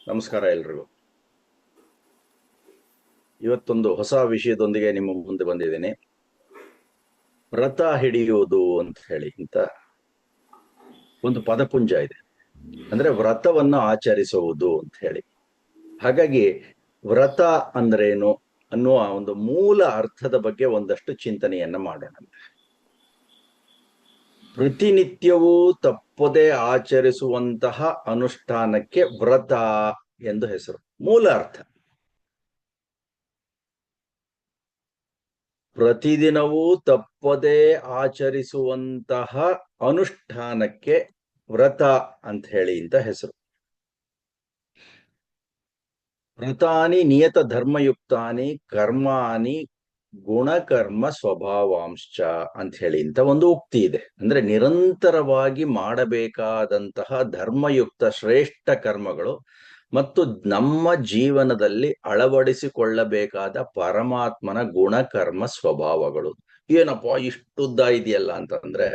ನಮಸ್ಕಾರ ಎಲ್ರಿಗೂ. ಇವತ್ತೊಂದು ಹೊಸ ವಿಷಯದೊಂದಿಗೆ ನಿಮ್ಮ ಮುಂದೆ ಬಂದಿದ್ದೀನಿ. ವ್ರತ ಹಿಡಿಯುವುದು ಅಂತ ಹೇಳಿ ಇಂತ ಒಂದು ಪದಪುಂಜ ಇದೆ. ಅಂದ್ರೆ ವ್ರತವನ್ನು ಆಚರಿಸುವುದು ಅಂತ ಹೇಳಿ. ಹಾಗಾಗಿ ವ್ರತ ಅಂದ್ರೇನು ಅನ್ನುವ ಒಂದು ಮೂಲ ಅರ್ಥದ ಬಗ್ಗೆ ಒಂದಷ್ಟು ಚಿಂತನೆಯನ್ನ ಮಾಡೋಣ. ಪ್ರತಿನಿತ್ಯವೂ ತಪ್ಪದೆ ಆಚರಿಸುವಂತಹ ಅನುಷ್ಠಾನಕ್ಕೆ ವ್ರತ ಎಂದು ಹೆಸರು. ಮೂಲ ಅರ್ಥ ಪ್ರತಿದಿನವೂ ತಪ್ಪದೆ ಆಚರಿಸುವಂತಹ ಅನುಷ್ಠಾನಕ್ಕೆ ವ್ರತ ಅಂತ ಹೇಳಿ ಅಂತ ಹೆಸರು. ವ್ರತಾನಿ ನಿಯತ ಧರ್ಮಯುಕ್ತಾನಿ ಕರ್ಮಾನಿ ಗುಣಕರ್ಮ ಸ್ವಭಾವಾಂಶ ಅಂತ ಹೇಳಿ ಅಂತ ಒಂದು ಉಕ್ತಿ ಇದೆ. ಅಂದ್ರೆ ನಿರಂತರವಾಗಿ ಮಾಡಬೇಕಾದಂತಹ ಧರ್ಮಯುಕ್ತ ಶ್ರೇಷ್ಠ ಕರ್ಮಗಳು ಮತ್ತು ನಮ್ಮ ಜೀವನದಲ್ಲಿ ಅಳವಡಿಸಿಕೊಳ್ಳಬೇಕಾದ ಪರಮಾತ್ಮನ ಗುಣಕರ್ಮ ಸ್ವಭಾವಗಳು. ಏನಪ್ಪಾ ಇಷ್ಟುದ್ದ ಇದೆಯಲ್ಲ ಅಂತಂದ್ರೆ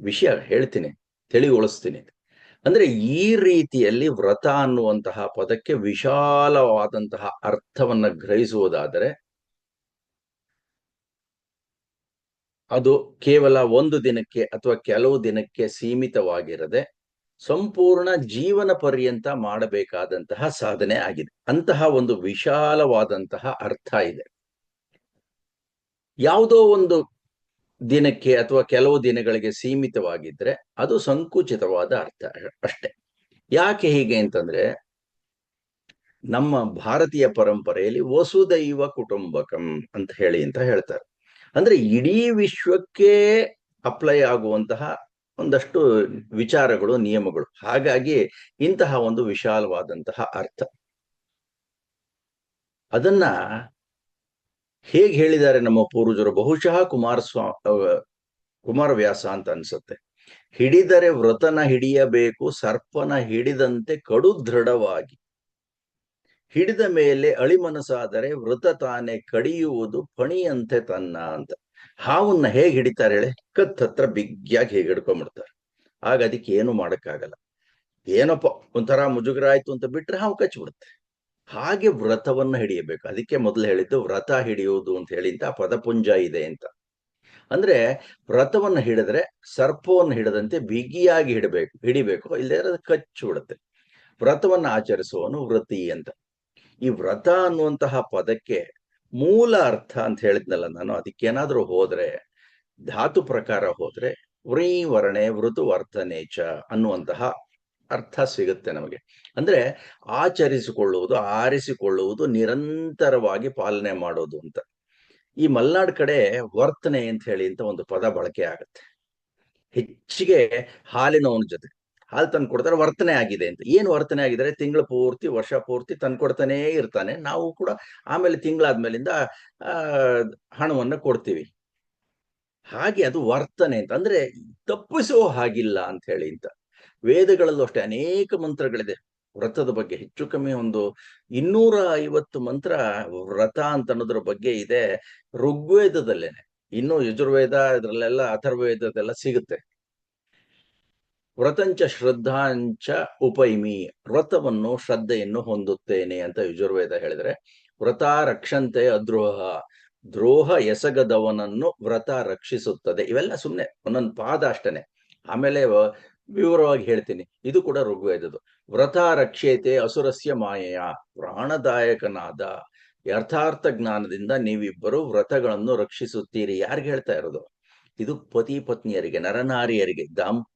ವಿಷಯ ಹೇಳ್ತೀನಿ, ತಿಳಿಗೊಳಿಸ್ತೀನಿ. ಅಂದ್ರೆ ಈ ರೀತಿಯಲ್ಲಿ ವ್ರತ ಅನ್ನುವಂತಹ ಪದಕ್ಕೆ ವಿಶಾಲವಾದಂತಹ ಅರ್ಥವನ್ನ ಗ್ರಹಿಸುವುದಾದರೆ ಅದು ಕೇವಲ ಒಂದು ದಿನಕ್ಕೆ ಅಥವಾ ಕೆಲವು ದಿನಕ್ಕೆ ಸೀಮಿತವಾಗಿರದೆ ಸಂಪೂರ್ಣ ಜೀವನ ಪರ್ಯಂತ ಮಾಡಬೇಕಾದಂತಹ ಸಾಧನೆ ಆಗಿದೆ. ಅಂತಹ ಒಂದು ವಿಶಾಲವಾದಂತಹ ಅರ್ಥ ಇದೆ. ಯಾವುದೋ ಒಂದು ದಿನಕ್ಕೆ ಅಥವಾ ಕೆಲವು ದಿನಗಳಿಗೆ ಸೀಮಿತವಾಗಿದ್ರೆ ಅದು ಸಂಕುಚಿತವಾದ ಅರ್ಥ ಅಷ್ಟೇ. ಯಾಕೆ ಹೀಗೆ ಅಂತಂದ್ರೆ ನಮ್ಮ ಭಾರತೀಯ ಪರಂಪರೆಯಲ್ಲಿ ವಸುದೈವ ಕುಟುಂಬಕಂ ಅಂತ ಹೇಳಿ ಅಂತ ಹೇಳ್ತಾರೆ. ಅಂದ್ರೆ ಇಡೀ ವಿಶ್ವಕ್ಕೆ ಅಪ್ಲೈ ಆಗುವಂತಹ ಒಂದಷ್ಟು ವಿಚಾರಗಳು, ನಿಯಮಗಳು. ಹಾಗಾಗಿ ಇಂತಹ ಒಂದು ವಿಶಾಲವಾದಂತಹ ಅರ್ಥ. ಅದನ್ನ ಹೇಗೆ ಹೇಳಿದ್ದಾರೆ ನಮ್ಮ ಪೂರ್ವಜರು? ಬಹುಶಃ ಕುಮಾರವ್ಯಾಸ ಅಂತ ಅನ್ಸುತ್ತೆ. ಹಿಡಿದರೆ ವ್ರತನ ಹಿಡಿಯಬೇಕು, ಸರ್ಪನ ಹಿಡಿದಂತೆ ಕಡು ದೃಢವಾಗಿ. ಹಿಡಿದ ಮೇಲೆ ಅಳಿಮನಸಾದರೆ ವೃತ ತಾನೇ ಕಡಿಯುವುದು ಪಣಿಯಂತೆ ತನ್ನ ಅಂತ. ಹಾವನ್ನ ಹೇಗೆ ಹಿಡಿತಾರೆ ಹೇಳಿ? ಕತ್ತತ್ರ ಬಿಗ್ಯಾಗಿ ಹೇಗೆ ಹಿಡ್ಕೊಂಡ್ಬಿಡ್ತಾರೆ. ಆಗ ಅದಕ್ಕೆ ಏನು ಮಾಡಕ್ಕಾಗಲ್ಲ. ಏನಪ್ಪ ಒಂಥರ ಮುಜುಗರ ಆಯ್ತು ಅಂತ ಬಿಟ್ರೆ ಹಾವು ಕಚ್ಚಿಬಿಡುತ್ತೆ. ಹಾಗೆ ವ್ರತವನ್ನ ಹಿಡಿಯಬೇಕು. ಅದಕ್ಕೆ ಮೊದಲು ಹೇಳಿದ್ದು ವ್ರತ ಹಿಡಿಯುವುದು ಅಂತ ಹೇಳಿ ಅಂತ ಪದಪುಂಜ ಇದೆ ಅಂತ. ಅಂದ್ರೆ ವ್ರತವನ್ನ ಹಿಡಿದ್ರೆ ಸರ್ಪವನ್ನು ಹಿಡದಂತೆ ಬಿಗಿಯಾಗಿ ಹಿಡಿಬೇಕು, ಇಲ್ಲದೇ ಅದು ಕಚ್ಚಿ ಬಿಡುತ್ತೆ. ವ್ರತವನ್ನ ಆಚರಿಸುವವನು ವೃತಿ ಅಂತ. ಈ ವ್ರತ ಅನ್ನುವಂತಹ ಪದಕ್ಕೆ ಮೂಲ ಅರ್ಥ ಅಂತ ಹೇಳಿದ್ನಲ್ಲ ನಾನು, ಅದಕ್ಕೇನಾದ್ರೂ ಹೋದ್ರೆ, ಧಾತು ಪ್ರಕಾರ ಹೋದ್ರೆ ವ್ರೀ ವರ್ಣೆ ವೃತು ವರ್ತನೇಚ ಅನ್ನುವಂತಹ ಅರ್ಥ ಸಿಗುತ್ತೆ ನಮಗೆ. ಅಂದ್ರೆ ಆಚರಿಸಿಕೊಳ್ಳುವುದು, ಆರಿಸಿಕೊಳ್ಳುವುದು, ನಿರಂತರವಾಗಿ ಪಾಲನೆ ಮಾಡೋದು ಅಂತ. ಈ ಮಲ್ನಾಡ್ ಕಡೆ ವರ್ತನೆ ಅಂತ ಹೇಳಿ ಅಂತ ಒಂದು ಪದ ಬಳಕೆ ಆಗುತ್ತೆ. ಹೆಚ್ಚಿಗೆ ಹಾಲಿನವನ ಜೊತೆ ಹಾಲು ತಂದು ಕೊಡ್ತಾರೆ, ವರ್ತನೆ ಆಗಿದೆ ಅಂತ. ಏನು ವರ್ತನೆ ಆಗಿದ್ರೆ ತಿಂಗಳು ಪೂರ್ತಿ, ವರ್ಷ ಪೂರ್ತಿ ತಂದ್ಕೊಡ್ತಾನೇ ಇರ್ತಾನೆ. ನಾವು ಕೂಡ ಆಮೇಲೆ ತಿಂಗಳಾದ್ಮೇಲಿಂದ ಹಣವನ್ನು ಕೊಡ್ತೀವಿ. ಹಾಗೆ ಅದು ವರ್ತನೆ ಅಂತ. ಅಂದ್ರೆ ತಪ್ಪಿಸುವ ಹಾಗಿಲ್ಲ ಅಂತ ಹೇಳಿ ಅಂತ. ವೇದಗಳಲ್ಲೂ ಅಷ್ಟೇ ಅನೇಕ ಮಂತ್ರಗಳಿದೆ ವ್ರತದ ಬಗ್ಗೆ. ಹೆಚ್ಚು ಕಮ್ಮಿ ಒಂದು 250 ಮಂತ್ರ ವ್ರತ ಅಂತ ಅನ್ನೋದ್ರ ಬಗ್ಗೆ ಇದೆ ಋಗ್ವೇದದಲ್ಲೇನೆ. ಇನ್ನು ಯಜುರ್ವೇದ ಇದ್ರಲ್ಲೆಲ್ಲ ಅಥರ್ವವೇದದೆಲ್ಲ ಸಿಗುತ್ತೆ. ವ್ರತಂಚ ಶ್ರದ್ಧಾಂಚ ಉಪೈಮಿ, ವ್ರತವನ್ನು ಶ್ರದ್ಧೆಯನ್ನು ಹೊಂದುತ್ತೇನೆ ಅಂತ ಯಜುರ್ವೇದ ಹೇಳಿದ್ರೆ, ವ್ರತ ರಕ್ಷಂತೆ ಅದ್ರೋಹ, ದ್ರೋಹ ಎಸಗದವನನ್ನು ವ್ರತ ರಕ್ಷಿಸುತ್ತದೆ. ಇವೆಲ್ಲ ಸುಮ್ಮನೆ ಒಂದೊಂದು ಪಾದ ಅಷ್ಟೇನೆ. ಆಮೇಲೆ ವಿವರವಾಗಿ ಹೇಳ್ತೀನಿ. ಇದು ಕೂಡ ಋಗ್ವೇದದ್ದು. ವ್ರತ ರಕ್ಷೇತೆ ಅಸುರಸ್ಯ ಮಾಯೆಯ, ಪ್ರಾಣದಾಯಕನಾದ ಯಥಾರ್ಥ ಜ್ಞಾನದಿಂದ ನೀವಿಬ್ಬರು ವ್ರತಗಳನ್ನು ರಕ್ಷಿಸುತ್ತೀರಿ. ಯಾರಿಗೆ ಹೇಳ್ತಾ ಇರೋದು? ಇದು ಪತಿ ಪತ್ನಿಯರಿಗೆ, ನರನಾರಿಯರಿಗೆ,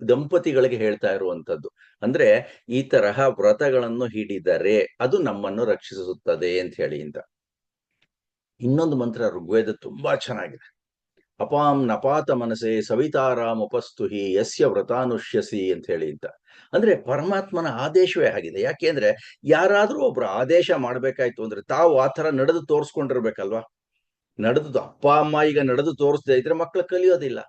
ದಂಪತಿಗಳಿಗೆ ಹೇಳ್ತಾ ಇರುವಂತದ್ದು. ಅಂದ್ರೆ ಈ ತರಹ ವ್ರತಗಳನ್ನು ಹಿಡಿದರೆ ಅದು ನಮ್ಮನ್ನು ರಕ್ಷಿಸುತ್ತದೆ ಅಂತ ಹೇಳಿ ಅಂತ. ಇನ್ನೊಂದು ಮಂತ್ರ ಋಗ್ವೇದ ತುಂಬಾ ಚೆನ್ನಾಗಿದೆ. ಅಪಾಂ ನಪಾತ ಮನಸೆ ಸವಿತಾರಾಮ್ ಉಪಸ್ತುಹಿ ಯಸ್ಯ ವ್ರತಾನುಷ್ಯಸಿ ಅಂತ ಹೇಳಿ ಅಂತ. ಅಂದ್ರೆ ಪರಮಾತ್ಮನ ಆದೇಶವೇ ಆಗಿದೆ. ಯಾಕೆಂದ್ರೆ ಯಾರಾದ್ರೂ ಒಬ್ರು ಆದೇಶ ಮಾಡ್ಬೇಕಾಯ್ತು ಅಂದ್ರೆ ತಾವು ಆ ತರ ನಡೆದು ತೋರಿಸ್ಕೊಂಡಿರ್ಬೇಕಲ್ವಾ. ನಡೆದು ಅಪ್ಪ ಅಮ್ಮ ಈಗ ನಡೆದು ತೋರಿಸದೇ ಇದ್ರೆ ಮಕ್ಕಳು ಕಲಿಯೋದಿಲ್ಲ.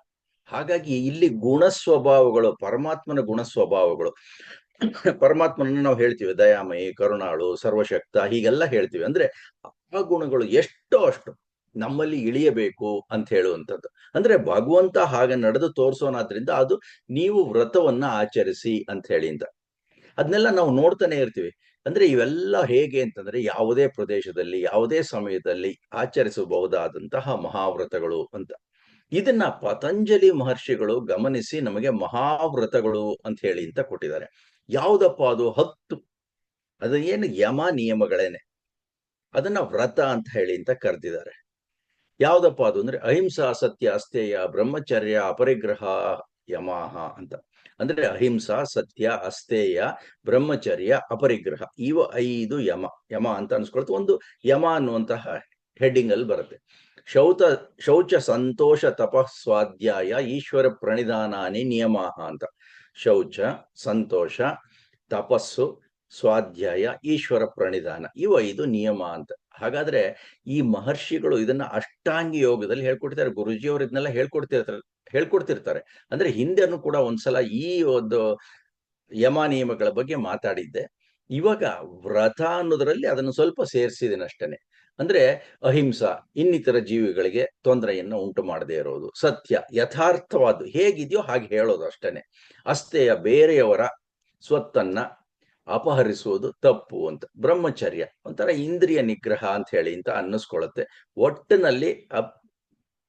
ಹಾಗಾಗಿ ಇಲ್ಲಿ ಗುಣ ಸ್ವಭಾವಗಳು, ಪರಮಾತ್ಮನ ಗುಣ ಸ್ವಭಾವಗಳು. ಪರಮಾತ್ಮನನ್ನು ನಾವು ಹೇಳ್ತೀವಿ ದಯಾಮಯಿ, ಕರುಣಾಳು, ಸರ್ವಶಕ್ತ, ಹೀಗೆಲ್ಲ ಹೇಳ್ತೀವಿ. ಅಂದ್ರೆ ಆ ಗುಣಗಳು ಎಷ್ಟೋ ಅಷ್ಟು ನಮ್ಮಲ್ಲಿ ಇಳಿಯಬೇಕು ಅಂತ ಹೇಳುವಂಥದ್ದು. ಅಂದ್ರೆ ಭಗವಂತ ಹಾಗೆ ನಡೆದು ತೋರಿಸೋನಾದ್ರಿಂದ ಅದು ನೀವು ವ್ರತವನ್ನ ಆಚರಿಸಿ ಅಂತ ಹೇಳಿ ಅಂತ. ಅದನ್ನೆಲ್ಲ ನಾವು ನೋಡ್ತಾನೆ ಇರ್ತೀವಿ. ಅಂದ್ರೆ ಇವೆಲ್ಲ ಹೇಗೆ ಅಂತಂದ್ರೆ ಯಾವುದೇ ಪ್ರದೇಶದಲ್ಲಿ ಯಾವುದೇ ಸಮಯದಲ್ಲಿ ಆಚರಿಸಬಹುದಾದಂತಹ ಮಹಾವ್ರತಗಳು ಅಂತ. ಇದನ್ನ ಪತಂಜಲಿ ಮಹರ್ಷಿಗಳು ಗಮನಿಸಿ ನಮಗೆ ಮಹಾವ್ರತಗಳು ಅಂತ ಹೇಳಿ ಅಂತ ಕೊಟ್ಟಿದ್ದಾರೆ. ಯಾವುದಪ್ಪ ಅದು? 10. ಅದು ಏನು ಯಮ ನಿಯಮಗಳೇನೆ, ಅದನ್ನ ವ್ರತ ಅಂತ ಹೇಳಿ ಅಂತ ಕರೆದಿದ್ದಾರೆ. ಯಾವ್ದಪ್ಪ ಅದು ಅಂದ್ರೆ ಅಹಿಂಸಾ ಸತ್ಯ ಅಸ್ತೇಯ ಬ್ರಹ್ಮಚರ್ಯ ಅಪರಿಗ್ರಹ ಯಮಃ ಅಂತ. ಅಂದ್ರೆ ಅಹಿಂಸಾ ಸತ್ಯ ಅಸ್ತೇಯ ಬ್ರಹ್ಮಚರ್ಯ ಅಪರಿಗ್ರಹ, ಇವ 5 ಯಮ. ಯಮ ಅಂತ ಅನ್ಸ್ಕೊಳ್ತು, ಒಂದು ಯಮ ಅನ್ನುವಂತಹ ಹೆಡ್ಡಿಂಗ್ ಅಲ್ಲಿ ಬರುತ್ತೆ. ಶೌಚ ಸಂತೋಷ ತಪಃ ಸ್ವಾಧ್ಯಾಯ ಈಶ್ವರ ಪ್ರಣಿಧಾನಾನಿ ನಿಯಮ ಅಂತ. ಶೌಚ, ಸಂತೋಷ, ತಪಸ್ಸು, ಸ್ವಾಧ್ಯಾಯ, ಈಶ್ವರ ಪ್ರಣಿಧಾನ, ಇವು 5 ನಿಯಮ ಅಂತ. ಹಾಗಾದ್ರೆ ಈ ಮಹರ್ಷಿಗಳು ಇದನ್ನ ಅಷ್ಟಾಂಗಿ ಯೋಗದಲ್ಲಿ ಹೇಳ್ಕೊಡ್ತಾರೆ. ಗುರುಜಿಯವರು ಇದನ್ನೆಲ್ಲ ಹೇಳ್ಕೊಡ್ತಿರ್ತಾರೆ. ಅಂದ್ರೆ ಹಿಂದೆನೂ ಕೂಡ ಒಂದ್ಸಲ ಈ ಒಂದು ಯಮ ನಿಯಮಗಳ ಬಗ್ಗೆ ಮಾತಾಡಿದ್ದೆ. ಇವಾಗ ವ್ರತ ಅನ್ನೋದ್ರಲ್ಲಿ ಅದನ್ನು ಸ್ವಲ್ಪ ಸೇರಿಸಿದ್ದೇನೆ ಅಷ್ಟೇನೆ. ಅಂದ್ರೆ ಅಹಿಂಸಾ, ಇನ್ನಿತರ ಜೀವಿಗಳಿಗೆ ತೊಂದರೆಯನ್ನು ಉಂಟು ಮಾಡದೇ ಇರೋದು. ಸತ್ಯ, ಯಥಾರ್ಥವಾದ್ದು ಹೇಗಿದೆಯೋ ಹಾಗೆ ಹೇಳೋದು ಅಷ್ಟೇನೆ. ಅಸ್ಥೇಯ, ಬೇರೆಯವರ ಸ್ವತ್ತನ್ನ ಅಪಹರಿಸುವುದು ತಪ್ಪು ಅಂತ. ಬ್ರಹ್ಮಚರ್ಯ ಒಂಥರ ಇಂದ್ರಿಯ ನಿಗ್ರಹ ಅಂತ ಹೇಳಿ ಅಂತ ಅನ್ನಿಸ್ಕೊಳ್ಳುತ್ತೆ. ಒಟ್ಟಿನಲ್ಲಿ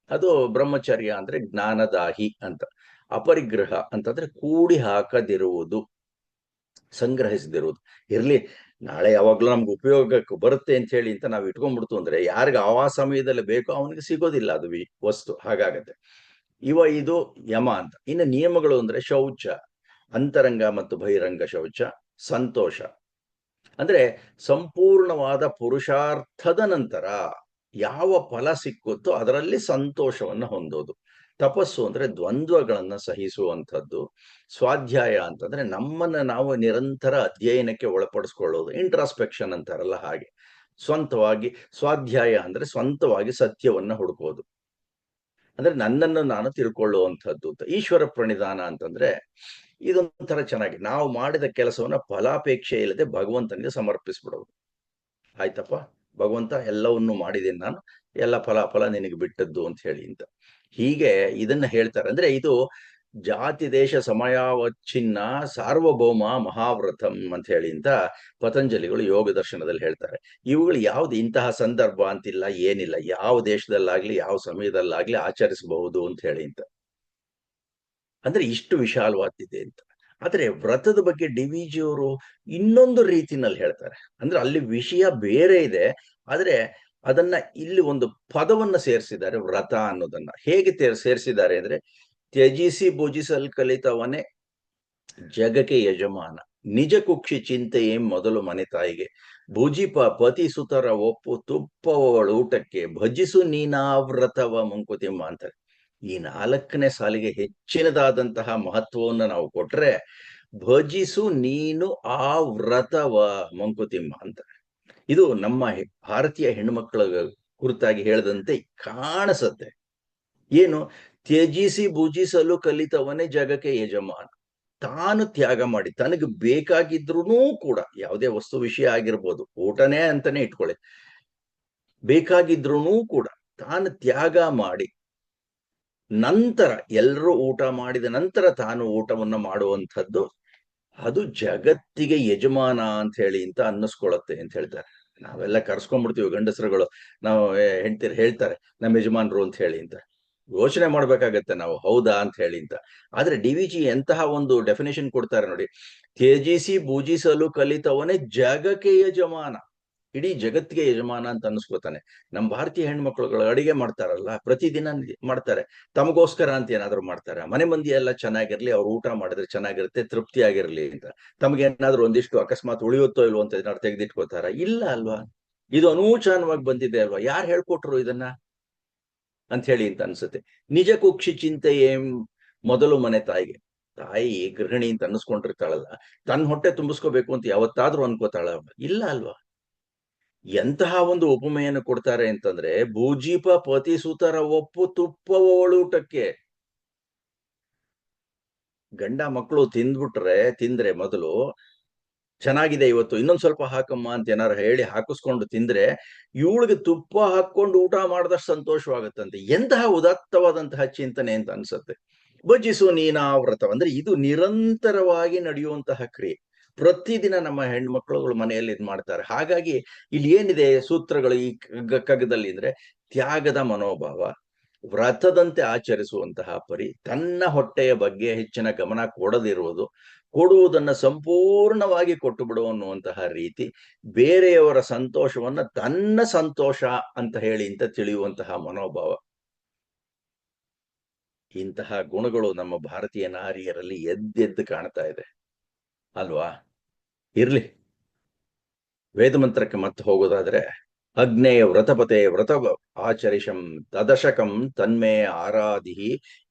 ಅದು ಬ್ರಹ್ಮಚರ್ಯ ಅಂದ್ರೆ ಜ್ಞಾನದಾಹಿ ಅಂತ. ಅಪರಿಗ್ರಹ ಅಂತಂದ್ರೆ ಕೂಡಿ ಹಾಕದಿರುವುದು, ಸಂಗ್ರಹಿಸದಿರುವುದು. ಇರ್ಲಿ, ನಾಳೆ ಯಾವಾಗ್ಲೂ ನಮ್ಗೆ ಉಪಯೋಗಕ್ಕೆ ಬರುತ್ತೆ ಅಂತ ಹೇಳಿ ಅಂತ ನಾವು ಇಟ್ಕೊಂಡ್ಬಿಡ್ತು ಅಂದ್ರೆ ಯಾರಿಗೆ ಆ ಸಮಯದಲ್ಲಿ ಬೇಕೋ ಅವನಿಗೆ ಸಿಗೋದಿಲ್ಲ ಅದು ವಸ್ತು, ಹಾಗಾಗತ್ತೆ. ಇದು ಯಮ ಅಂತ. ಇನ್ನು ನಿಯಮಗಳು ಅಂದ್ರೆ ಶೌಚ, ಅಂತರಂಗ ಮತ್ತು ಬಹಿರಂಗ ಶೌಚ. ಸಂತೋಷ ಅಂದ್ರೆ ಸಂಪೂರ್ಣವಾದ ಪುರುಷಾರ್ಥದ ನಂತರ ಯಾವ ಫಲ ಸಿಕ್ಕುತ್ತೋ ಅದರಲ್ಲಿ ಸಂತೋಷವನ್ನು ಹೊಂದೋದು. ತಪಸ್ಸು ಅಂದ್ರೆ ದ್ವಂದ್ವಗಳನ್ನ ಸಹಿಸುವಂಥದ್ದು. ಸ್ವಾಧ್ಯಾಯ ಅಂತಂದ್ರೆ ನಮ್ಮನ್ನ ನಾವು ನಿರಂತರ ಅಧ್ಯಯನಕ್ಕೆ ಒಳಪಡಿಸ್ಕೊಳ್ಳೋದು, ಇಂಟ್ರಾಸ್ಪೆಕ್ಷನ್ ಅಂತಾರಲ್ಲ ಹಾಗೆ. ಸ್ವಾಧ್ಯಾಯ ಅಂದ್ರೆ ಸ್ವಂತವಾಗಿ ಸತ್ಯವನ್ನ ಹುಡುಕೋದು, ಅಂದ್ರೆ ನನ್ನನ್ನು ನಾನು ತಿಳ್ಕೊಳ್ಳುವಂಥದ್ದು. ಈಶ್ವರ ಪ್ರಣಿಧಾನ ಅಂತಂದ್ರೆ ಇದೊಂಥರ ಚೆನ್ನಾಗಿ ನಾವು ಮಾಡಿದ ಕೆಲಸವನ್ನ ಫಲಾಪೇಕ್ಷೆ ಇಲ್ಲದೆ ಭಗವಂತನಿಗೆ ಸಮರ್ಪಿಸ್ಬಿಡೋದು. ಆಯ್ತಪ್ಪ ಭಗವಂತ, ಎಲ್ಲವನ್ನೂ ಮಾಡಿದ್ದೀನಿ ನಾನು, ಎಲ್ಲ ಫಲ ನಿನಗೆ ಬಿಟ್ಟದ್ದು ಅಂತ ಹೇಳಿ ಅಂತ. ಹೀಗೆ ಇದನ್ನ ಹೇಳ್ತಾರೆ. ಅಂದ್ರೆ ಇದು ಜಾತಿ ದೇಶ ಸಮಯಾವಚ್ಛಿನ್ನ ಸಾರ್ವಭೌಮ ಮಹಾವ್ರತಂ ಅಂತ ಹೇಳಿ ಅಂತ ಪತಂಜಲಿಗಳು ಯೋಗ ದರ್ಶನದಲ್ಲಿ ಹೇಳ್ತಾರೆ. ಇವುಗಳು ಯಾವ್ದು ಇಂತಹ ಸಂದರ್ಭ ಅಂತಿಲ್ಲ, ಏನಿಲ್ಲ, ಯಾವ ದೇಶದಲ್ಲಾಗ್ಲಿ ಯಾವ ಸಮಯದಲ್ಲಾಗ್ಲಿ ಆಚರಿಸಬಹುದು ಅಂತ ಹೇಳಿ ಅಂತ. ಅಂದ್ರೆ ಇಷ್ಟು ವಿಶಾಲವಾದಿದೆ ಅಂತ. ಆದ್ರೆ ವ್ರತದ ಬಗ್ಗೆ ಡಿ ವಿ ಜಿ ಅವರು ಇನ್ನೊಂದು ರೀತಿನಲ್ಲಿ ಹೇಳ್ತಾರೆ. ಅಂದ್ರೆ ಅಲ್ಲಿ ವಿಷಯ ಬೇರೆ ಇದೆ, ಆದ್ರೆ ಅದನ್ನ ಇಲ್ಲಿ ಒಂದು ಪದವನ್ನ ಸೇರಿಸಿದ್ದಾರೆ, ವ್ರತ ಅನ್ನೋದನ್ನ. ಹೇಗೆ ಸೇರಿಸಿದ್ದಾರೆ ಅಂದ್ರೆ, ತ್ಯಜಿಸಿ ಭುಜಿಸಲ್ ಕಲಿತವನೇ ಜಗಕ್ಕೆ ಯಜಮಾನ, ನಿಜ ಕುಕ್ಷಿ ಚಿಂತೆಯೇ ಮೊದಲು ಮನೆ ತಾಯಿಗೆ, ಭುಜಿಪ ಪತಿ ಸುತರ ಒಪ್ಪು ತುಪ್ಪವಳ ಊಟಕ್ಕೆ, ಭಜಿಸು ನೀನಾವ್ರತವ ಮಂಕುತಿಮ್ಮ ಅಂತಾರೆ. ಈ 4ನೇ ಸಾಲಿಗೆ ಹೆಚ್ಚಿನದಾದಂತಹ ಮಹತ್ವವನ್ನು ನಾವು ಕೊಟ್ರೆ, ಭಜಿಸು ನೀನು ಆ ವ್ರತವ ಮಂಕುತಿಮ್ಮ ಅಂತ. ಇದು ನಮ್ಮ ಭಾರತೀಯ ಹೆಣ್ಣುಮಕ್ಕಳ ಕುರಿತಾಗಿ ಹೇಳದಂತೆ ಕಾಣಿಸುತ್ತೆ. ಏನು? ತ್ಯಜಿಸಿ ಭುಜಿಸಲು ಕಲಿತವನೇ ಜಗಕ್ಕೆ ಯಜಮಾನ. ತಾನು ತ್ಯಾಗ ಮಾಡಿ, ತನಗೆ ಬೇಕಾಗಿದ್ರೂ ಕೂಡ, ಯಾವುದೇ ವಸ್ತು ವಿಷಯ ಆಗಿರ್ಬೋದು, ಊಟನೇ ಅಂತಾನೆ ಇಟ್ಕೊಳ್ಳಿ, ಬೇಕಾಗಿದ್ರೂ ಕೂಡ ತಾನು ತ್ಯಾಗ ಮಾಡಿ ನಂತರ ಎಲ್ಲರೂ ಊಟ ಮಾಡಿದ ನಂತರ ತಾನು ಊಟವನ್ನ ಮಾಡುವಂಥದ್ದು, ಅದು ಜಗತ್ತಿಗೆ ಯಜಮಾನ ಅಂತ ಹೇಳಿ ಅಂತ ಅನ್ನಿಸ್ಕೊಳತ್ತೆ ಅಂತ ಹೇಳ್ತಾರೆ. ನಾವೆಲ್ಲ ಕರ್ಸ್ಕೊಂಡ್ಬಿಡ್ತೀವಿ ಗಂಡಸರುಗಳು, ನಾವು ಹೆಂಡ್ತಿರು ಹೇಳ್ತಾರೆ ನಮ್ಮ ಯಜಮಾನ್ರು ಅಂತ ಹೇಳಿ ಅಂತ. ಯೋಚನೆ ಮಾಡ್ಬೇಕಾಗತ್ತೆ ನಾವು, ಹೌದಾ ಅಂತ ಹೇಳಿ ಅಂತ. ಆದ್ರೆ ಡಿ ವಿ ಜಿ ಎಂತಹ ಒಂದು ಡೆಫಿನೇಷನ್ ಕೊಡ್ತಾರೆ ನೋಡಿ. ತ್ಯಜಿಸಿ ಭುಜಿಸಲು ಕಲಿತವನೇ ಜಗಕ್ಕೆ ಯಜಮಾನ, ಇಡೀ ಜಗತ್ತಿಗೆ ಯಜಮಾನ ಅಂತ ಅನ್ನಿಸ್ಕೊತಾನೆ. ನಮ್ಮ ಭಾರತೀಯ ಹೆಣ್ಮಕ್ಳುಗಳು ಅಡಿಗೆ ಮಾಡ್ತಾರಲ್ಲ, ಪ್ರತಿದಿನ ಮಾಡ್ತಾರೆ, ತಮಗೋಸ್ಕರ ಅಂತ ಏನಾದ್ರು ಮಾಡ್ತಾರೆ. ಮನೆ ಮಂದಿ ಎಲ್ಲ ಚೆನ್ನಾಗಿರ್ಲಿ, ಅವ್ರು ಊಟ ಮಾಡಿದ್ರೆ ಚೆನ್ನಾಗಿರುತ್ತೆ, ತೃಪ್ತಿ ಆಗಿರ್ಲಿ ಅಂತ. ತಮಗೇನಾದ್ರೂ ಒಂದಿಷ್ಟು ಅಕಸ್ಮಾತ್ ಉಳಿಯುತ್ತೋ ಇಲ್ವೋ ಅಂತ ಏನಾದ್ರು ತೆಗೆದಿಟ್ಕೋತಾರ? ಇಲ್ಲ ಅಲ್ವಾ? ಇದು ಅನೂಚಾನವಾಗಿ ಬಂದಿದೆ ಅಲ್ವಾ? ಯಾರು ಹೇಳ್ಕೊಟ್ರು ಇದನ್ನ ಅಂತ ಹೇಳಿ ಅಂತ ಅನ್ಸುತ್ತೆ. ನಿಜ ಕುಕ್ಷಿ ಚಿಂತೆಯೇ ಮೊದಲು ಮನೆ ತಾಯಿಗೆ. ತಾಯಿ ಗೃಹಿಣಿ ಅಂತ ಅನ್ನಿಸ್ಕೊಂಡಿರ್ತಾಳಲ್ಲ, ತನ್ನ ಹೊಟ್ಟೆ ತುಂಬಿಸ್ಕೋಬೇಕು ಅಂತ ಯಾವತ್ತಾದ್ರೂ ಅನ್ಕೋತಾಳ? ಇಲ್ಲ ಅಲ್ವಾ? ಎಂತಹ ಒಂದು ಉಪಮೆಯನ್ನು ಕೊಡ್ತಾರೆ ಅಂತಂದ್ರೆ, ಭೂಜಿಪ ಪತಿ ಸುತರ ಒಪ್ಪು ತುಪ್ಪವಳೂಟಕ್ಕೆ. ಗಂಡ ಮಕ್ಕಳು ತಿಂದ್ರೆ ಮೊದಲು ಚೆನ್ನಾಗಿದೆ ಇವತ್ತು, ಇನ್ನೊಂದ್ ಸ್ವಲ್ಪ ಹಾಕಮ್ಮ ಅಂತ ಏನಾರು ಹೇಳಿ ಹಾಕಿಸ್ಕೊಂಡು ತಿಂದ್ರೆ, ಇವಳಿಗೆ ತುಪ್ಪ ಹಾಕೊಂಡು ಊಟ ಮಾಡಿದಷ್ಟು ಸಂತೋಷವಾಗುತ್ತಂತೆ. ಎಂತಹ ಉದಾತ್ತವಾದಂತಹ ಚಿಂತನೆ ಅಂತ ಅನ್ಸುತ್ತೆ. ಭಜಿಸು ನೀನಾವ್ರತ ಅಂದ್ರೆ ಇದು ನಿರಂತರವಾಗಿ ನಡೆಯುವಂತಹ ಕ್ರಿಯೆ. ಪ್ರತಿದಿನ ನಮ್ಮ ಹೆಣ್ಮಕ್ಳುಗಳು ಮನೆಯಲ್ಲಿ ಇದು ಮಾಡ್ತಾರೆ. ಹಾಗಾಗಿ ಇಲ್ಲಿ ಏನಿದೆ ಸೂತ್ರಗಳು ಈ ಕಗ್ಗದಲ್ಲಿ ಅಂದ್ರೆ ತ್ಯಾಗದ ಮನೋಭಾವ, ವ್ರತದಂತೆ ಆಚರಿಸುವಂತಹ ಪರಿ, ತನ್ನ ಹೊಟ್ಟೆಯ ಬಗ್ಗೆ ಹೆಚ್ಚಿನ ಗಮನ ಕೊಡದಿರುವುದು, ಕೊಡುವುದನ್ನ ಸಂಪೂರ್ಣವಾಗಿ ಕೊಟ್ಟು ಬಿಡು ಅನ್ನುವಂತಹ ರೀತಿ, ಬೇರೆಯವರ ಸಂತೋಷವನ್ನ ತನ್ನ ಸಂತೋಷ ಅಂತ ಹೇಳಿ ಅಂತ ತಿಳಿಯುವಂತಹ ಮನೋಭಾವ. ಇಂತಹ ಗುಣಗಳು ನಮ್ಮ ಭಾರತೀಯ ನಾರಿಯರಲ್ಲಿ ಎದ್ದೆದ್ದು ಕಾಣ್ತಾ ಇದೆ ಅಲ್ವಾ? ಇರ್ಲಿ, ವೇದ ಮಂತ್ರಕ್ಕೆ ಮತ್ತೆ ಹೋಗೋದಾದ್ರೆ, ಅಗ್ನೇಯ ವ್ರತಪತೆ ವ್ರತ ಆಚರಿಷಂ ತದಶಕಂ ತನ್ಮೇ ಆರಾಧಿ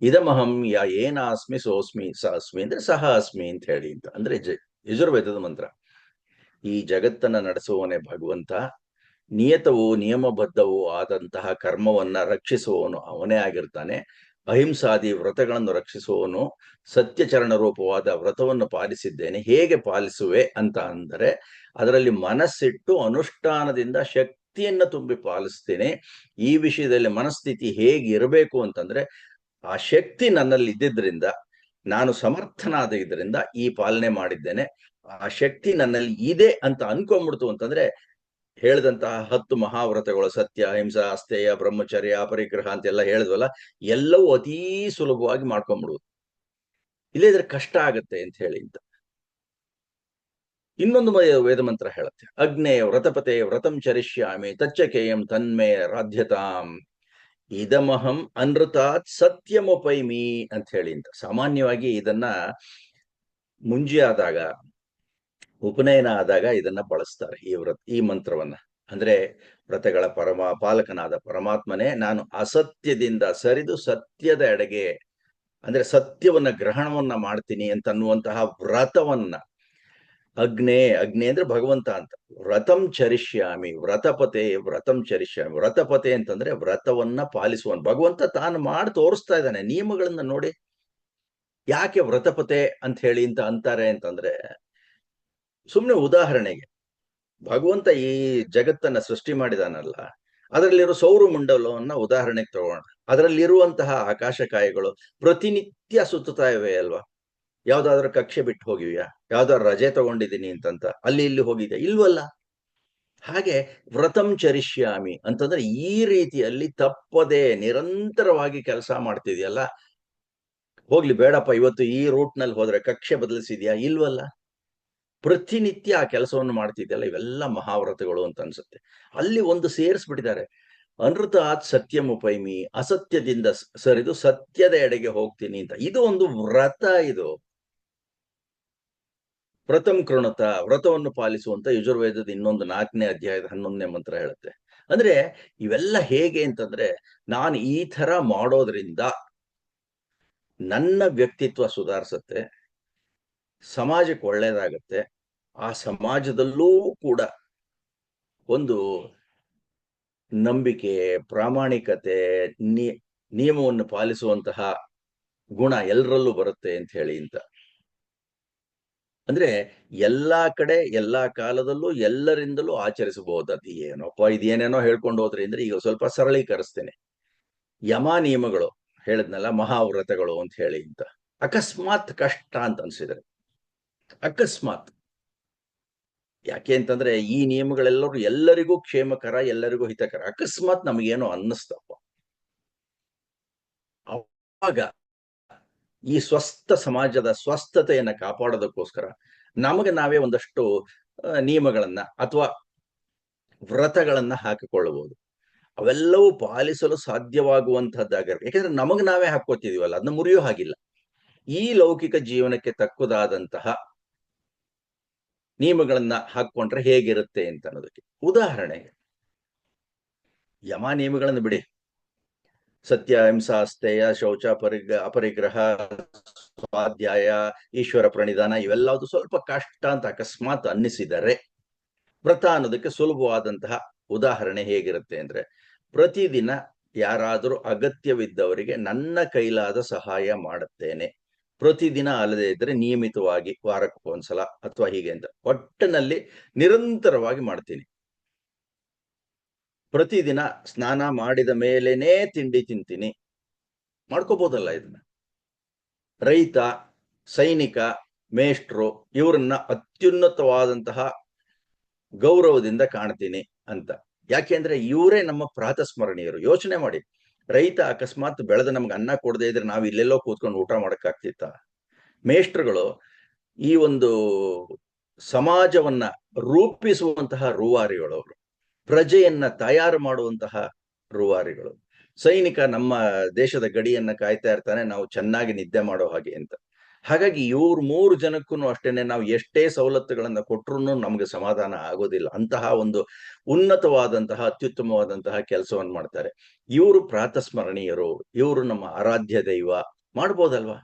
ಇದಮಹಂ ಏನಾಸ್ಮಿ ಸೋಸ್ಮಿ ಸ ಅಸ್ಮಿ ಅಂದ್ರೆ ಸಹ ಅಸ್ಮಿ ಅಂತ ಹೇಳಿ ಅಂತ ಅಂದ್ರೆ ಯಜುರ್ವೇದದ ಮಂತ್ರ. ಈ ಜಗತ್ತನ್ನ ನಡೆಸುವವನೇ ಭಗವಂತ, ನಿಯತವೂ ನಿಯಮಬದ್ಧವೂ ಆದಂತಹ ಕರ್ಮವನ್ನ ರಕ್ಷಿಸುವವನು ಅವನೇ ಆಗಿರ್ತಾನೆ. ಅಹಿಂಸಾದಿ ವ್ರತಗಳನ್ನು ರಕ್ಷಿಸುವವನು, ಸತ್ಯಚರಣ ರೂಪವಾದ ವ್ರತವನ್ನು ಪಾಲಿಸಿದ್ದೇನೆ. ಹೇಗೆ ಪಾಲಿಸುವೆ ಅಂತ ಅಂದರೆ, ಅದರಲ್ಲಿ ಮನಸ್ಸಿಟ್ಟು ಅನುಷ್ಠಾನದಿಂದ ಶಕ್ತಿಯನ್ನ ತುಂಬಿ ಪಾಲಿಸ್ತೇನೆ. ಈ ವಿಷಯದಲ್ಲಿ ಮನಸ್ಥಿತಿ ಹೇಗಿರಬೇಕು ಅಂತಂದ್ರೆ, ಆ ಶಕ್ತಿ ನನ್ನಲ್ಲಿ ಇದ್ದಿದ್ರಿಂದ, ನಾನು ಸಮರ್ಥನಾದ ಇದರಿಂದ ಈ ಪಾಲನೆ ಮಾಡಿದ್ದೇನೆ, ಆ ಶಕ್ತಿ ನನ್ನಲ್ಲಿ ಇದೆ ಅಂತ ಅನ್ಕೊಂಡ್ಬಿಡ್ತು ಅಂತಂದ್ರೆ, ಹೇಳಿದಂತಹ 10 ಮಹಾವ್ರತಗಳು, ಸತ್ಯ, ಅಹಿಂಸಾ, ಅಸ್ಥೇಯ, ಬ್ರಹ್ಮಚರ್ಯ, ಅಪರಿಗ್ರಹ ಅಂತೆಲ್ಲ ಹೇಳಿದ್ವಲ್ಲ, ಎಲ್ಲವೂ ಅತೀ ಸುಲಭವಾಗಿ ಮಾಡ್ಕೊಂಡ್ಬಿಡುವುದು. ಇಲ್ಲದ್ರೆ ಕಷ್ಟ ಆಗತ್ತೆ ಅಂತ ಹೇಳಿ ಅಂತ. ಇನ್ನೊಂದು ವೇದ ಮಂತ್ರ ಹೇಳುತ್ತೆ, ಅಗ್ನೇಯ ವ್ರತಪತೆ ವ್ರತಂ ಚರಿಷ್ಯಾಮಿ ತಚ್ಚಕೇಯಂ ತನ್ಮೇ ರಾಧ್ಯತಾಂ ಇದಮಹಂ ಅನೃತಾತ್ ಸತ್ಯಮುಪೈಮಿ ಅಂತ ಹೇಳಿ ಅಂತ. ಸಾಮಾನ್ಯವಾಗಿ ಇದನ್ನ ಮುಂಜಿ ಆದಾಗ, ಉಪನಯನ ಆದಾಗ ಇದನ್ನ ಬಳಸ್ತಾರೆ, ಈ ಮಂತ್ರವನ್ನ. ಅಂದ್ರೆ ವ್ರತಗಳ ಪಾಲಕನಾದ ಪರಮಾತ್ಮನೇ, ನಾನು ಅಸತ್ಯದಿಂದ ಸರಿದು ಸತ್ಯದ ಎಡೆಗೆ, ಅಂದ್ರೆ ಸತ್ಯವನ್ನ ಗ್ರಹಣವನ್ನ ಮಾಡ್ತೀನಿ ಅಂತನ್ನುವಂತಹ ವ್ರತವನ್ನ, ಅಗ್ನೇ ಅಂದ್ರೆ ಭಗವಂತ ಅಂತ, ವ್ರತಂ ಚರಿಷ್ಯಾಮಿ, ವ್ರತಪತೆ ವ್ರತಂ ಚರಿಷ್ಯಾಮಿ. ವ್ರತಪತೆ ಅಂತಂದ್ರೆ ವ್ರತವನ್ನ ಪಾಲಿಸುವನು ಭಗವಂತ, ತಾನು ಮಾಡಿ ತೋರಿಸ್ತಾ ಇದ್ದಾನೆ ನಿಯಮಗಳನ್ನ ನೋಡಿ. ಯಾಕೆ ವ್ರತಪತೆ ಅಂತ ಹೇಳಿ ಅಂತ ಅಂತಾರೆ ಅಂತಂದ್ರೆ, ಸುಮ್ಮನೆ ಉದಾಹರಣೆಗೆ, ಭಗವಂತ ಈ ಜಗತ್ತನ್ನ ಸೃಷ್ಟಿ ಮಾಡಿದಾನಲ್ಲ, ಅದರಲ್ಲಿರೋ ಸೌರ ಮಂಡಲವನ್ನ ಉದಾಹರಣೆಗೆ ತಗೋಣ. ಅದರಲ್ಲಿರುವಂತಹ ಆಕಾಶಕಾಯಗಳು ಪ್ರತಿನಿತ್ಯ ಸುತ್ತುತ್ತಾ ಇವೆ ಅಲ್ವಾ? ಯಾವ್ದಾದ್ರು ಕಕ್ಷೆ ಬಿಟ್ಟು ಹೋಗಿವ್ಯಾ? ಯಾವ್ದಾದ್ರು ರಜೆ ತಗೊಂಡಿದ್ದೀನಿ ಅಂತಂತ ಅಲ್ಲಿ ಇಲ್ಲಿ ಹೋಗಿದ್ಯಾ? ಇಲ್ವಲ್ಲ. ಹಾಗೆ ವ್ರತಂ ಚರಿಷ್ಯಾಮಿ ಅಂತಂದ್ರೆ ಈ ರೀತಿಯಲ್ಲಿ ತಪ್ಪದೆ ನಿರಂತರವಾಗಿ ಕೆಲಸ ಮಾಡ್ತಿದ್ಯಲ್ಲ. ಹೋಗ್ಲಿ ಬೇಡಪ್ಪ, ಇವತ್ತು ಈ ರೂಟ್ ನಲ್ಲಿ ಹೋದ್ರೆ ಕಕ್ಷೆ ಬದಲಿಸಿದ್ಯಾ? ಇಲ್ವಲ್ಲ. ಪ್ರತಿನಿತ್ಯ ಆ ಕೆಲಸವನ್ನು ಮಾಡ್ತಿದ್ಯಲ್ಲ, ಇವೆಲ್ಲ ಮಹಾವ್ರತಗಳು ಅಂತ ಅನ್ಸುತ್ತೆ. ಅಲ್ಲಿ ಒಂದು ಸೇರಿಸ್ಬಿಟ್ಟಿದ್ದಾರೆ, ಅನೃತಾತ್ ಸತ್ಯಮುಪೈಮಿ, ಅಸತ್ಯದಿಂದ ಸರಿದು ಸತ್ಯದ ಎಡೆಗೆ ಹೋಗ್ತೀನಿ ಅಂತ. ಇದು ಒಂದು ವ್ರತ. ಇದು ವ್ರತಂ ಕೃಣತ, ವ್ರತವನ್ನು ಪಾಲಿಸುವಂತ ಯಜುರ್ವೇದದ ಇನ್ನೊಂದು 4ನೇ ಅಧ್ಯಾಯದ 11ನೇ ಮಂತ್ರ ಹೇಳುತ್ತೆ. ಅಂದ್ರೆ ಇವೆಲ್ಲ ಹೇಗೆ ಅಂತಂದ್ರೆ, ನಾನು ಈ ತರ ಮಾಡೋದ್ರಿಂದ ನನ್ನ ವ್ಯಕ್ತಿತ್ವ ಸುಧಾರಿಸುತ್ತೆ, ಸಮಾಜಕ್ಕೆ ಒಳ್ಳೇದಾಗತ್ತೆ, ಆ ಸಮಾಜದಲ್ಲೂ ಕೂಡ ಒಂದು ನಂಬಿಕೆ, ಪ್ರಾಮಾಣಿಕತೆ, ನಿಯಮವನ್ನು ಪಾಲಿಸುವಂತಹ ಗುಣ ಎಲ್ಲರಲ್ಲೂ ಬರುತ್ತೆ ಅಂತ ಹೇಳಿ ಅಂತ. ಅಂದ್ರೆ ಎಲ್ಲಾ ಕಡೆ ಎಲ್ಲಾ ಕಾಲದಲ್ಲೂ ಎಲ್ಲರಿಂದಲೂ ಆಚರಿಸಬಹುದಾದ, ಏನೋಪ್ಪ ಇದೇನೇನೋ ಹೇಳ್ಕೊಂಡು ಹೋದ್ರಿ ಅಂದ್ರೆ, ಈಗ ಸ್ವಲ್ಪ ಸರಳೀಕರಿಸ್ತೇನೆ. ಯಮ ನಿಯಮಗಳು ಹೇಳಿದ್ನಲ್ಲ, ಮಹಾವ್ರತಗಳು ಅಂತ ಹೇಳಿ ಅಂತ. ಅಕಸ್ಮಾತ್ ಕಷ್ಟ ಅಂತ ಅನ್ಸಿದ್ರೆ, ಅಕಸ್ಮಾತ್, ಯಾಕೆ ಅಂತಂದ್ರೆ ಈ ನಿಯಮಗಳೆಲ್ಲರೂ ಎಲ್ಲರಿಗೂ ಕ್ಷೇಮಕರ, ಎಲ್ಲರಿಗೂ ಹಿತಕರ. ಅಕಸ್ಮಾತ್ ನಮಗೇನೋ ಅನ್ನಿಸ್ತಪ್ಪ, ಅವಾಗ ಈ ಸ್ವಸ್ಥ ಸಮಾಜದ ಸ್ವಸ್ಥತೆಯನ್ನ ಕಾಪಾಡೋದಕ್ಕೋಸ್ಕರ ನಮಗೆ ನಾವೇ ಒಂದಷ್ಟು ನಿಯಮಗಳನ್ನ ಅಥವಾ ವ್ರತಗಳನ್ನ ಹಾಕಿಕೊಳ್ಳಬಹುದು. ಅವೆಲ್ಲವೂ ಪಾಲಿಸಲು ಸಾಧ್ಯವಾಗುವಂತಹದ್ದಾಗಿರ್ಬೇಕು. ಯಾಕಂದ್ರೆ ನಮಗೆ ನಾವೇ ಹಾಕೋತಿದೀವಲ್ಲ, ಅದನ್ನ ಮುರಿಯೋ ಹಾಗಿಲ್ಲ. ಈ ಲೌಕಿಕ ಜೀವನಕ್ಕೆ ತಕ್ಕುದಾದಂತಹ ನಿಯಮಗಳನ್ನ ಹಾಕೊಂಡ್ರೆ ಹೇಗಿರುತ್ತೆ ಅಂತ ಅನ್ನೋದಕ್ಕೆ ಉದಾಹರಣೆಗೆ, ಯಮ ನಿಯಮಗಳನ್ನು ಬಿಡಿ, ಸತ್ಯ, ಅಹಿಂಸಾ, ಅಸ್ಥೇಯ, ಶೌಚ, ಅಪರಿಗ್ರಹ, ಸ್ವಾಧ್ಯಾಯ, ಈಶ್ವರ ಪ್ರಣಿಧಾನ, ಇವೆಲ್ಲವುದು ಸ್ವಲ್ಪ ಕಷ್ಟ ಅಂತ ಅಕಸ್ಮಾತ್ ಅನ್ನಿಸಿದರೆ, ವ್ರತ ಅನ್ನೋದಕ್ಕೆ ಸುಲಭವಾದಂತಹ ಉದಾಹರಣೆ ಹೇಗಿರುತ್ತೆ ಅಂದ್ರೆ, ಪ್ರತಿದಿನ ಯಾರಾದರೂ ಅಗತ್ಯವಿದ್ದವರಿಗೆ ನನ್ನ ಕೈಲಾದ ಸಹಾಯ ಮಾಡುತ್ತೇನೆ. ಪ್ರತಿದಿನ ಅಲ್ಲದೆ ಇದ್ರೆ ನಿಯಮಿತವಾಗಿ ವಾರಕ್ಕೊಂದ್ಸಲ ಅಥವಾ ಹೀಗೆ ಅಂತ, ಒಟ್ಟಿನಲ್ಲಿ ನಿರಂತರವಾಗಿ ಮಾಡ್ತೀನಿ. ಪ್ರತಿದಿನ ಸ್ನಾನ ಮಾಡಿದ ಮೇಲೇನೆ ತಿಂಡಿ ತಿಂತೀನಿ. ಮಾಡ್ಕೋಬಹುದಲ್ಲ ಇದನ್ನ. ರೈತ, ಸೈನಿಕ, ಮೇಷ್ಟ್ರು ಇವರನ್ನ ಅತ್ಯುನ್ನತವಾದಂತಹ ಗೌರವದಿಂದ ಕಾಣ್ತೀನಿ ಅಂತ. ಯಾಕೆಂದ್ರೆ ಇವರೇ ನಮ್ಮ ಪ್ರಾತಸ್ಮರಣೀಯರು. ಯೋಚನೆ ಮಾಡಿ, ರೈತ ಅಕಸ್ಮಾತ್ ಬೆಳೆದ ನಮ್ಗೆ ಅನ್ನ ಕೊಡದೇ ಇದ್ರೆ ನಾವು ಇಲ್ಲೆಲ್ಲೋ ಕೂತ್ಕೊಂಡು ಊಟ ಮಾಡಕ್ಕಾಗ್ತಿತ್ತ? ಮೇಷ್ಟ್ರುಗಳು ಈ ಒಂದು ಸಮಾಜವನ್ನ ರೂಪಿಸುವಂತಹ ರೂವಾರಿಗಳು ಅವರು. ಪ್ರಜೆಯನ್ನ ತಯಾರು ಮಾಡುವಂತಹ ರೂವಾರಿಗಳು. ಸೈನಿಕ ನಮ್ಮ ದೇಶದ ಗಡಿಯನ್ನ ಕಾಯ್ತಾ ಇರ್ತಾನೆ, ನಾವು ಚೆನ್ನಾಗಿ ನಿದ್ದೆ ಮಾಡೋ ಹಾಗೆ ಅಂತ. ಹಾಗಾಗಿ ಇವ್ರು 3 ಜನಕ್ಕೂ ಅಷ್ಟೇನೆ ನಾವು ಎಷ್ಟೇ ಸವಲತ್ತುಗಳನ್ನ ಕೊಟ್ರು ನಮ್ಗೆ ಸಮಾಧಾನ ಆಗೋದಿಲ್ಲ. ಅಂತಹ ಒಂದು ಉನ್ನತವಾದಂತಹ ಅತ್ಯುತ್ತಮವಾದಂತಹ ಕೆಲಸವನ್ನು ಮಾಡ್ತಾರೆ. ಇವರು ಪ್ರಾತಸ್ಮರಣೀಯರು, ಇವರು ನಮ್ಮ ಆರಾಧ್ಯ ದೈವ. ಮಾಡ್ಬೋದಲ್ವಾ?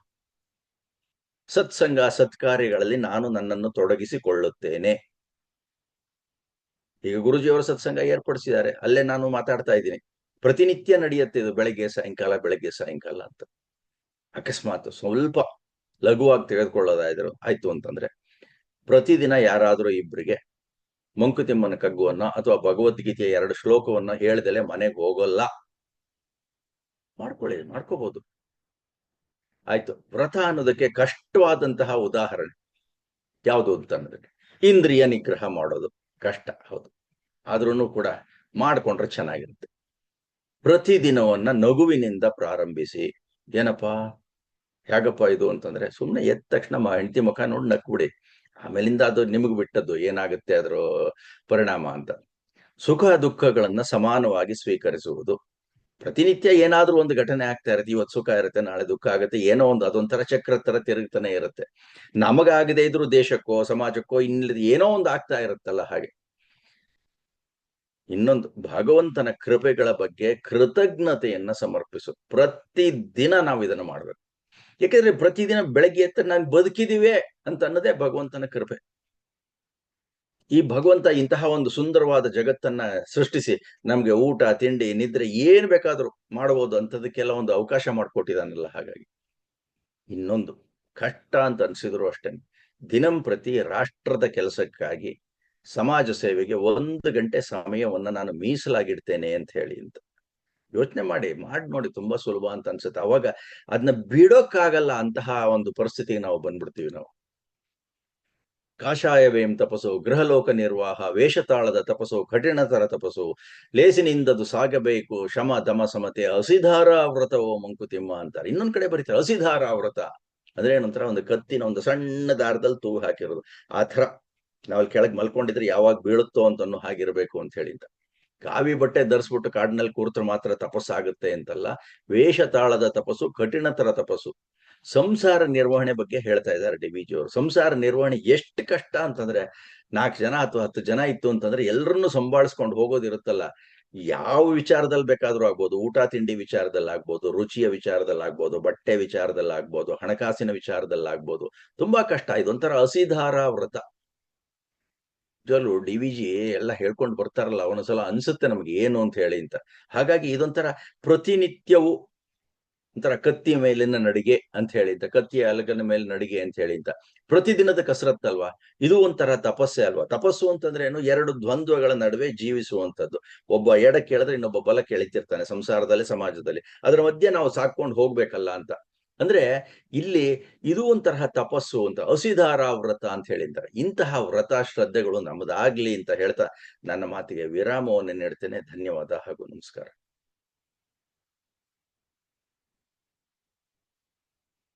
ಸತ್ಸಂಗ ಸತ್ಕಾರ್ಯಗಳಲ್ಲಿ ನಾನು ನನ್ನನ್ನು ತೊಡಗಿಸಿಕೊಳ್ಳುತ್ತೇನೆ. ಈಗ ಗುರುಜಿಯವರ ಸತ್ಸಂಗ ಏರ್ಪಡಿಸಿದ್ದಾರೆ, ಅಲ್ಲೇ ನಾನು ಮಾತಾಡ್ತಾ ಇದ್ದೀನಿ. ಪ್ರತಿನಿತ್ಯ ನಡೆಯುತ್ತೆ ಇದು, ಬೆಳಗ್ಗೆ ಸಾಯಂಕಾಲ ಬೆಳಗ್ಗೆ ಸಾಯಂಕಾಲ ಅಂತ. ಅಕಸ್ಮಾತ್ ಸ್ವಲ್ಪ ಲಘುವಾಗಿ ತೆಗೆದುಕೊಳ್ಳೋದಾದ್ರು ಆಯ್ತು ಅಂತಂದ್ರೆ ಪ್ರತಿದಿನ ಯಾರಾದ್ರೂ ಇಬ್ಬರಿಗೆ ಮಂಕುತಿಮ್ಮನ ಕಗ್ಗುವನ್ನ ಅಥವಾ ಭಗವದ್ಗೀತೆಯ 2 ಶ್ಲೋಕವನ್ನ ಹೇಳ್ದಲೆ ಮನೆಗೆ ಹೋಗೋಲ್ಲ. ಮಾಡ್ಕೋಬಹುದು. ಆಯ್ತು. ವ್ರತ ಅನ್ನೋದಕ್ಕೆ ಕಷ್ಟವಾದಂತಹ ಉದಾಹರಣೆ ಯಾವುದು ಅಂತ ಅನ್ನೋದಕ್ಕೆ, ಇಂದ್ರಿಯ ನಿಗ್ರಹ ಮಾಡೋದು ಕಷ್ಟ, ಹೌದು. ಆದ್ರೂ ಕೂಡ ಮಾಡ್ಕೊಂಡ್ರೆ ಚೆನ್ನಾಗಿರುತ್ತೆ. ಪ್ರತಿದಿನವನ್ನ ನಗುವಿನಿಂದ ಪ್ರಾರಂಭಿಸಿ. ಏನಪ್ಪಾ ಹೇಗಪ್ಪ ಇದು ಅಂತಂದ್ರೆ, ಸುಮ್ಮನೆ ಎದ್ದ ತಕ್ಷಣ ಹೆಂಡತಿ ಮುಖ ನೋಡಿ ನಕ್ಬಿಡಿ. ಆಮೇಲಿಂದ ಅದು ನಿಮಗೆ ಬಿಟ್ಟದ್ದು ಏನಾಗುತ್ತೆ ಅದರ ಪರಿಣಾಮ ಅಂತ. ಸುಖ ದುಃಖಗಳನ್ನ ಸಮಾನವಾಗಿ ಸ್ವೀಕರಿಸುವುದು. ಪ್ರತಿನಿತ್ಯ ಏನಾದ್ರೂ ಒಂದು ಘಟನೆ ಆಗ್ತಾ ಇರುತ್ತೆ. ಇವತ್ತು ಸುಖ ಇರುತ್ತೆ, ನಾಳೆ ದುಃಖ ಆಗುತ್ತೆ, ಏನೋ ಒಂದು ಅದೊಂಥರ ಚಕ್ರ ತರ ತಿರುಗ್ತಾನೆ ಇರುತ್ತೆ. ನಮಗಾಗದೇ ಇದ್ರು ದೇಶಕ್ಕೋ ಸಮಾಜಕ್ಕೋ ಇನ್ನಿಲ್ಲದ ಏನೋ ಒಂದು ಆಗ್ತಾ ಇರುತ್ತಲ್ಲ ಹಾಗೆ. ಇನ್ನೊಂದು, ಭಗವಂತನ ಕೃಪೆಗಳ ಬಗ್ಗೆ ಕೃತಜ್ಞತೆಯನ್ನ ಸಮರ್ಪಿಸು. ಪ್ರತಿದಿನ ನಾವು ಇದನ್ನು ಮಾಡ್ಬೇಕು. ಯಾಕೆಂದ್ರೆ ಪ್ರತಿದಿನ ಬೆಳಗ್ಗೆ ಎತ್ತ ನಾನು ಬದುಕಿದಿವೆ ಅಂತ ಅನ್ನೋದೇ ಭಗವಂತನ ಕೃಪೆ. ಈ ಭಗವಂತ ಇಂತಹ ಒಂದು ಸುಂದರವಾದ ಜಗತ್ತನ್ನ ಸೃಷ್ಟಿಸಿ ನಮ್ಗೆ ಊಟ ತಿಂಡಿ ನಿದ್ರೆ ಏನ್ ಬೇಕಾದ್ರೂ ಮಾಡಬಹುದು ಅಂತದಕ್ಕೆಲ್ಲ ಒಂದು ಅವಕಾಶ ಮಾಡಿಕೊಟ್ಟಿದ್ದಾನಲ್ಲ. ಹಾಗಾಗಿ ಇನ್ನೊಂದು ಕಷ್ಟ ಅಂತ ಅನ್ಸಿದ್ರು ಅಷ್ಟೇ, ದಿನಂಪ್ರತಿ ರಾಷ್ಟ್ರದ ಕೆಲಸಕ್ಕಾಗಿ ಸಮಾಜ ಸೇವೆಗೆ 1 ಗಂಟೆ ಸಮಯವನ್ನ ನಾನು ಮೀಸಲಾಗಿಡ್ತೇನೆ ಅಂತ ಹೇಳಿ ಅಂತ ಯೋಚನೆ ಮಾಡಿ ನೋಡಿ. ತುಂಬಾ ಸುಲಭ ಅಂತ ಅನ್ಸುತ್ತೆ. ಅವಾಗ ಅದನ್ನ ಬಿಡೋಕ್ಕಾಗಲ್ಲ. ಅಂತಹ ಒಂದು ಪರಿಸ್ಥಿತಿಗೆ ನಾವು ಬಂದ್ಬಿಡ್ತೀವಿ. ನಾವು ಕಾಷಾಯವೇಂ ತಪಸ್ಸು ಗೃಹಲೋಕ ನಿರ್ವಾಹ ವೇಷತಾಳದ ತಪಸ್ಸು ಕಠಿಣತರ ತಪಸ್ಸು ಲೇಸಿನಿಂದದು ಸಾಗಬೇಕು ಶಮ ದಮ ಸಮತೆ ಹಸಿಧಾರ ವ್ರತವೋ ಮಂಕುತಿಮ್ಮ ಅಂತಾರೆ. ಇನ್ನೊಂದ್ ಕಡೆ ಬರೀತಾರೆ ಹಸಿಧಾರ ವ್ರತ ಅಂದ್ರೆ ಏನಂತರ ಒಂದು ಕತ್ತಿನ ಒಂದು ಸಣ್ಣ ದಾರದಲ್ಲಿ ತೂಗು ಹಾಕಿರೋದು. ಆ ಥರ ನಾವಲ್ಲಿ ಕೆಳಗೆ ಮಲ್ಕೊಂಡಿದ್ರೆ ಯಾವಾಗ ಬೀಳುತ್ತೋ ಅಂತನೂ ಹಾಗಿರ್ಬೇಕು ಅಂತ ಹೇಳಿ. ಕಾವಿ ಬಟ್ಟೆ ಧರಿಸ್ಬಿಟ್ಟು ಕಾಡಿನಲ್ಲಿ ಕೂರ್ತರೆ ಮಾತ್ರ ತಪಸ್ಸಾಗುತ್ತೆ ಅಂತಲ್ಲ. ವೇಷತಾಳದ ತಪಸ್ಸು ಕಠಿಣತರ ತಪಸ್ಸು. ಸಂಸಾರ ನಿರ್ವಹಣೆ ಬಗ್ಗೆ ಹೇಳ್ತಾ ಇದ್ದಾರೆ ಡಿ ವಿ ಜಿ ಅವರು. ಸಂಸಾರ ನಿರ್ವಹಣೆ ಎಷ್ಟು ಕಷ್ಟ ಅಂತಂದ್ರೆ, 4 ಜನ ಅಥವಾ 10 ಜನ ಇತ್ತು ಅಂತಂದ್ರೆ ಎಲ್ಲರನ್ನು ಸಂಭಾಳಿಸ್ಕೊಂಡು ಹೋಗೋದಿರುತ್ತಲ್ಲ. ಯಾವ ವಿಚಾರದಲ್ಲಿ ಬೇಕಾದ್ರೂ ಆಗ್ಬೋದು, ಊಟ ತಿಂಡಿ ವಿಚಾರದಲ್ಲಿ ಆಗ್ಬೋದು, ರುಚಿಯ ವಿಚಾರದಲ್ಲಿ ಆಗ್ಬೋದು, ಬಟ್ಟೆ ವಿಚಾರದಲ್ಲಿ ಆಗ್ಬೋದು, ಹಣಕಾಸಿನ ವಿಚಾರದಲ್ಲಿ ಆಗ್ಬೋದು. ತುಂಬಾ ಕಷ್ಟ. ಇದೊಂಥರ ಹಸಿಧಾರ ವ್ರತ. ಡಿ ವಿ ಜಿ ಎಲ್ಲ ಹೇಳ್ಕೊಂಡು ಬರ್ತಾರಲ್ಲ, ಒಂದೊಂದ್ಸಲ ಅನ್ಸುತ್ತೆ ನಮ್ಗೆ ಏನು ಅಂತ ಹೇಳಿ ಅಂತ. ಹಾಗಾಗಿ ಇದೊಂಥರ ಪ್ರತಿನಿತ್ಯವೂ ಒಂಥರ ಕತ್ತಿಯ ಮೇಲಿನ ನಡಿಗೆ ಅಂತ ಹೇಳಿ ಅಂತ, ಕತ್ತಿಯ ಅಲಗನ ಮೇಲೆ ನಡಿಗೆ ಅಂತ ಹೇಳಿ ಅಂತ. ಪ್ರತಿದಿನದ ಕಸರತ್ತಲ್ವಾ ಇದು, ಒಂಥರ ತಪಸ್ಸೆ ಅಲ್ವಾ. ತಪಸ್ಸು ಅಂತಂದ್ರೆ ಏನು, 2 ದ್ವಂದ್ವಗಳ ನಡುವೆ ಜೀವಿಸುವಂತದ್ದು. ಒಬ್ಬ ಎಡಕ್ಕೆ ಎಳೆದ್ರೆ ಇನ್ನೊಬ್ಬ ಬಲಕ್ಕೆ ಎಳಿತಿರ್ತಾನೆ ಸಂಸಾರದಲ್ಲಿ ಸಮಾಜದಲ್ಲಿ. ಅದರ ಮಧ್ಯೆ ನಾವು ಸಾಕೊಂಡು ಹೋಗ್ಬೇಕಲ್ಲ ಅಂತ. ಅಂದ್ರೆ ಇಲ್ಲಿ ಇದು ಒಂತರಹ ತಪಸ್ಸು ಅಂತ, ಹಸಿಧಾರ ವ್ರತ ಅಂತ ಹೇಳಿದ್ದಾರೆ. ಇಂತಹ ವ್ರತ ಶ್ರದ್ಧೆಗಳು ನಮ್ಮದಾಗ್ಲಿ ಅಂತ ಹೇಳ್ತಾ ನನ್ನ ಮಾತಿಗೆ ವಿರಾಮವನ್ನು ನೀಡ್ತೇನೆ. ಧನ್ಯವಾದ ಹಾಗೂ ನಮಸ್ಕಾರ.